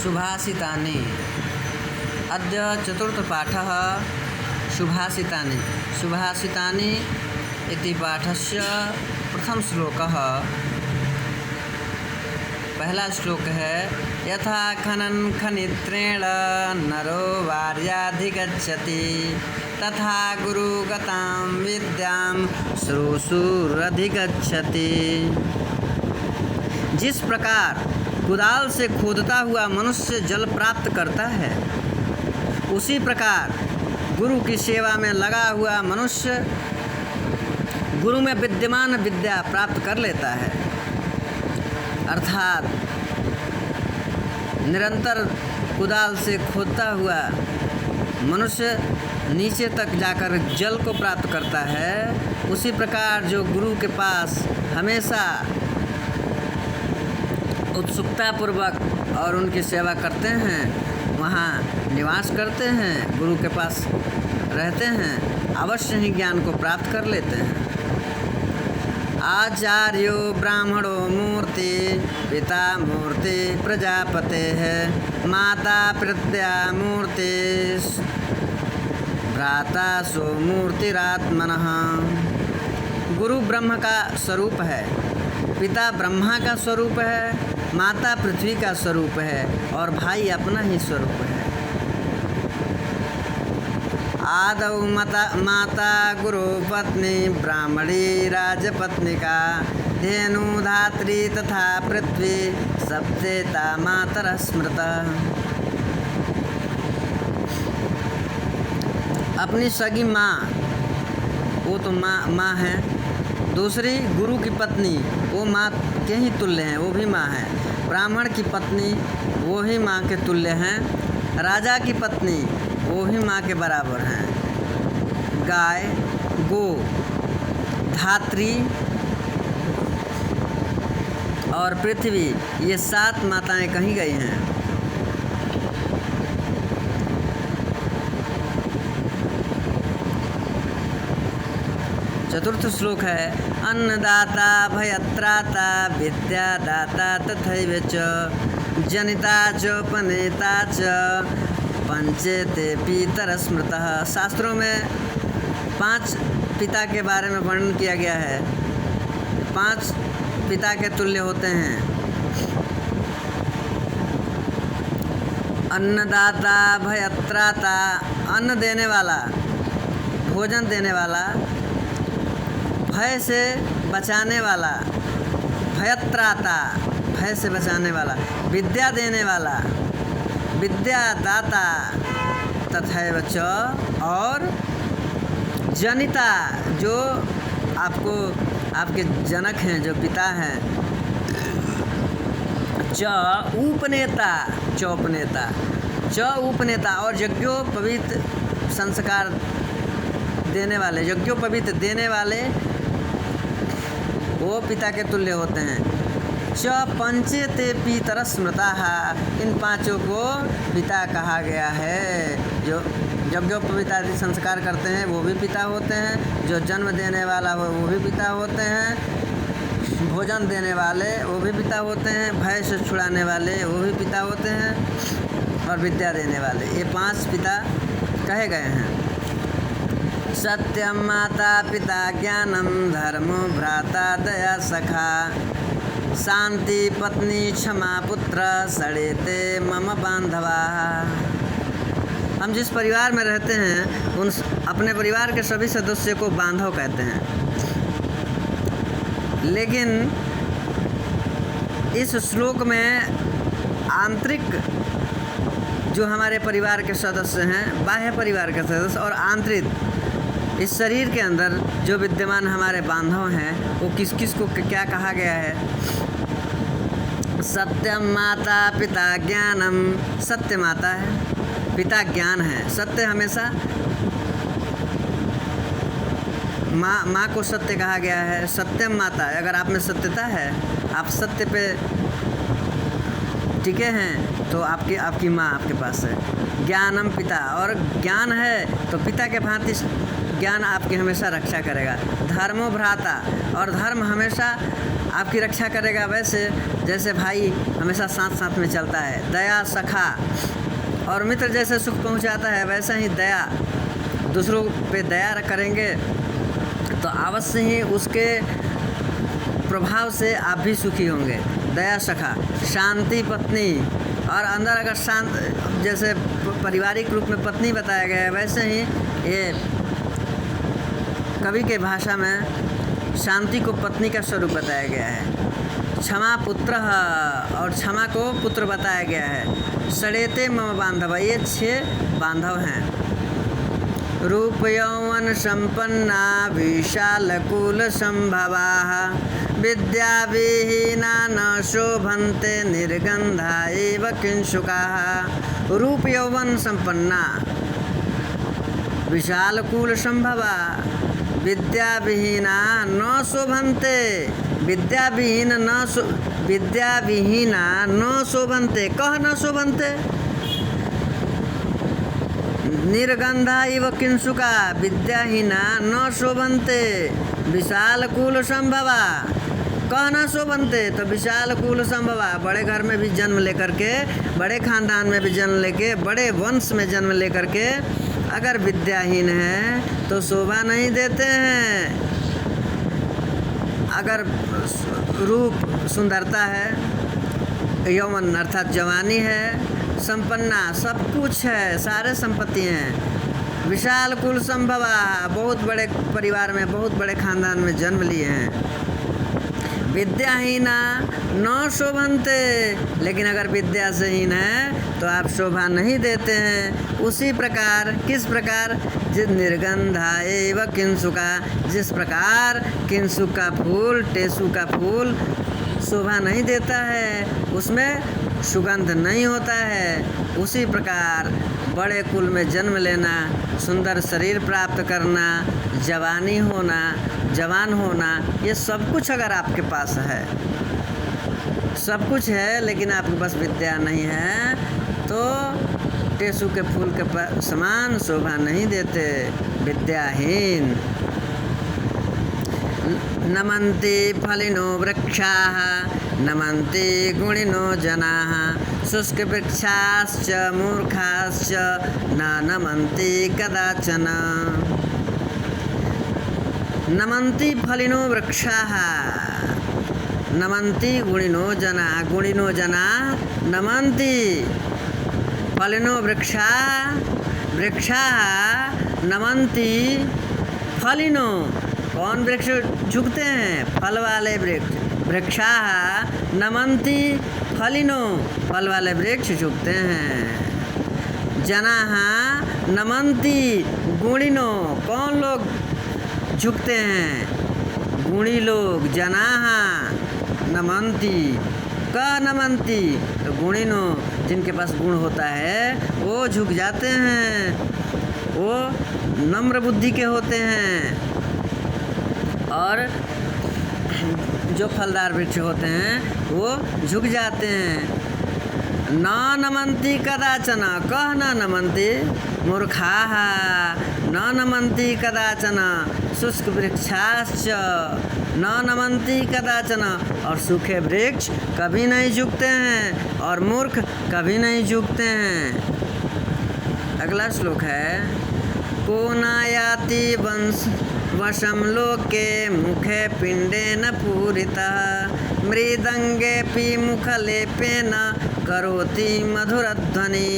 सुभाषितानि। अद्य चतुर्थपाठः सुभाषितानि। सुभाषितानि इति पाठस्य प्रथमश्लोकः। पहला श्लोक है यथा खनन खनित्रेण नरो वार्याधिगच्छति तथा गुरुगतां विद्यां श्रोषुरधिगच्छति। जिस प्रकार कुदाल से खोदता हुआ मनुष्य जल प्राप्त करता है, उसी प्रकार गुरु की सेवा में लगा हुआ मनुष्य गुरु में विद्यमान विद्या प्राप्त कर लेता है। अर्थात निरंतर कुदाल से खोदता हुआ मनुष्य नीचे तक जाकर जल को प्राप्त करता है, उसी प्रकार जो गुरु के पास हमेशा उत्सुकतापूर्वक और उनकी सेवा करते हैं, वहाँ निवास करते हैं, गुरु के पास रहते हैं, अवश्य ही ज्ञान को प्राप्त कर लेते हैं। आचार्यो ब्राह्मणो मूर्ति पिता मूर्ति प्रजापते है माता प्रत्या मूर्ति भ्राता सो मूर्तिरात्मनः। गुरु ब्रह्म का स्वरूप है, पिता ब्रह्मा का स्वरूप है, माता पृथ्वी का स्वरूप है और भाई अपना ही स्वरूप है। आदौ माता गुरु पत्नी ब्राह्मणी राजपत्निका धेनु धात्री तथा पृथ्वी सप्तेता मातरः स्मृता। अपनी सगी माँ, वो तो माँ है। दूसरी गुरु की पत्नी, वो माँ के ही तुल्य हैं, वो भी माँ है। ब्राह्मण की पत्नी, वो ही माँ के तुल्य हैं। राजा की पत्नी, वो ही माँ के बराबर हैं। गाय, गो, धात्री और पृथ्वी, ये 7 माताएं कहीं गई हैं। चतुर्थ श्लोक है अन्नदाता भयत्राता विद्यादाता तथैव च जनिता च उपनेता च पंचेते पितर स्मृतः। शास्त्रों में 5 पिता के बारे में वर्णन किया गया है। 5 पिता के तुल्य होते हैं। अन्नदाता भयत्राता, अन्न देने वाला, भोजन देने वाला, भय से बचाने वाला, भयत्राता, भय से बचाने वाला, विद्या देने वाला, विद्यादाता तथैव च, और जनिता, जो आपको आपके जनक हैं, जो पिता हैं, च उपनेता, चौपनेता, च उपनेता, और यज्ञोपवीत संस्कार देने वाले, यज्ञोपवीत देने वाले, वो पिता के तुल्य होते हैं। च पंचेते पितर स्मृताः, इन 5 को पिता कहा गया है। जो यज्ञोपवीत आदि संस्कार करते हैं वो भी पिता होते हैं, जो जन्म देने वाला हो वो भी पिता होते हैं, भोजन देने वाले वो भी पिता होते हैं, भय से छुड़ाने वाले वो भी पिता होते हैं, और विद्या देने वाले, ये 5 पिता कहे गए हैं। सत्यम माता पिता ज्ञानम धर्मो भ्राता दया सखा शांति पत्नी क्षमा पुत्र सड़ेते मम बांधवा। हम जिस परिवार में रहते हैं उन अपने परिवार के सभी सदस्यों को बांधव कहते हैं, लेकिन इस श्लोक में आंतरिक जो हमारे परिवार के सदस्य हैं, बाह्य परिवार के सदस्य और आंतरिक इस शरीर के अंदर जो विद्यमान हमारे बांधव हैं, वो किस किस को क्या कहा गया है। सत्यम माता पिता ज्ञानम, सत्य माता है, पिता ज्ञान है। सत्य हमेशा माँ को सत्य कहा गया है। सत्यम माता, अगर आप में सत्यता है, आप सत्य पे टिके हैं, तो आपकी माँ आपके पास है। ज्ञानम पिता, और ज्ञान है तो पिता के भांति ज्ञान आपकी हमेशा रक्षा करेगा। धर्मो भ्राता, और धर्म हमेशा आपकी रक्षा करेगा, वैसे जैसे भाई हमेशा साथ साथ में चलता है। दया सखा और मित्र जैसे सुख पहुंचाता है, वैसा ही दया, दूसरों पे दया करेंगे तो अवश्य ही उसके प्रभाव से आप भी सुखी होंगे। दया सखा, शांति पत्नी, और अंदर अगर शांत, जैसे पारिवारिक रूप में पत्नी बताया गया है, वैसे ही ये कवि के भाषा में शांति को पत्नी का स्वरूप बताया गया है। क्षमा पुत्र, और क्षमा को पुत्र बताया गया है। सड़ेते मम बांधव, ये 6 बांधव हैं। रूप यौवन संपन्ना विशालकुल संभवाः विद्या विहीना न शोभन्ते निर्गंधा एव किंशुकाः। रूप यौवन संपन्ना विशालकुल संभवा विद्या विहीना न शोभन्ते, विद्या विहीना न शोभन्ते, कह न शोभन्ते, निर्गंधा इव किंशुका, विद्याहीना न शोभन्ते विशाल कुल संभवा, कह न शोभन्ते तो विशाल कुल संभवा, बड़े घर में भी जन्म लेकर के, बड़े खानदान में भी जन्म लेके, बड़े वंश में जन्म लेकर के अगर विद्याहीन है तो शोभा नहीं देते हैं। अगर रूप सुंदरता है, यौवन अर्थात जवानी है, संपन्ना सब कुछ है, सारे संपत्ति हैं, विशाल कुल संभवा, बहुत बड़े परिवार में, बहुत बड़े खानदान में जन्म लिए हैं। विद्याहीना न शोभन्ते, लेकिन अगर विद्या से हीन है तो आप शोभा नहीं देते हैं। उसी प्रकार, किस प्रकार, जिस निर्गंधा एव किंसुका, जिस प्रकार किंसुक का फूल, टेसु का फूल शोभा नहीं देता है, उसमें सुगंध नहीं होता है, उसी प्रकार बड़े कुल में जन्म लेना, सुंदर शरीर प्राप्त करना, जवानी होना, जवान होना, ये सब कुछ अगर आपके पास है, सब कुछ है, लेकिन आपके पास विद्या नहीं है तो टेसु के फूल के समान शोभा नहीं देते, विद्याहीन। नमन्ति फलिनो वृक्षाः नमन्ति गुणिनो जनाः शुष्कवृक्षाश्च मूर्खाश्च न नमन्ति कदाचन। नमन्ति फलिनो वृक्षाः नमन्ति गुणिनो जनाः, गुणिनो जनाः नमन्ति फलिनो वृक्षाः, वृक्षाः नमन्ति फलिनो, कौन वृक्ष झुकते हैं, फल वाले वृक्ष, वृक्षाः नमन्ति फलिनो, फल वाले वृक्ष झुकते हैं। जनाः नमन्ति गुणिनो, कौन लोग झुकते हैं, गुणी लोग। जनाः नमन्ति, क नमन्ति तो गुणिनो, जिनके पास गुण होता है वो झुक जाते हैं, वो नम्र बुद्धि के होते हैं, और जो फलदार वृक्ष होते हैं वो झुक जाते हैं। न नमन्ति कदाचन, कह न नमन्ति मूर्खाः न नमन्ति कदाचन शुष्क वृक्षाश्च न नमन्ति कदाचन, और सूखे वृक्ष कभी नहीं झुकते हैं और मूर्ख कभी नहीं झुकते हैं। अगला श्लोक है, को नायाति वंश वशं लोके मुखे पिंडेन पूरितः मृदंगेऽपि मुखलेपेन करोति मधुरध्वनि।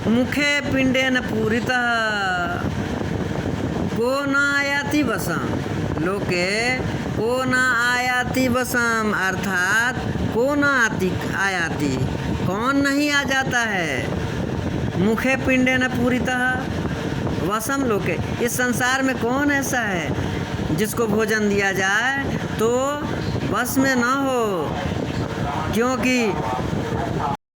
मुखे पिंडेन पूरितः को न आयाति वशं लोके, को न आयाति वशं अर्थात को न आयाति, कौन नहीं आ जाता है। मुखे पिंडेन पूरितः वशम लोके, इस संसार में कौन ऐसा है जिसको भोजन दिया जाए तो बस में न हो, क्योंकि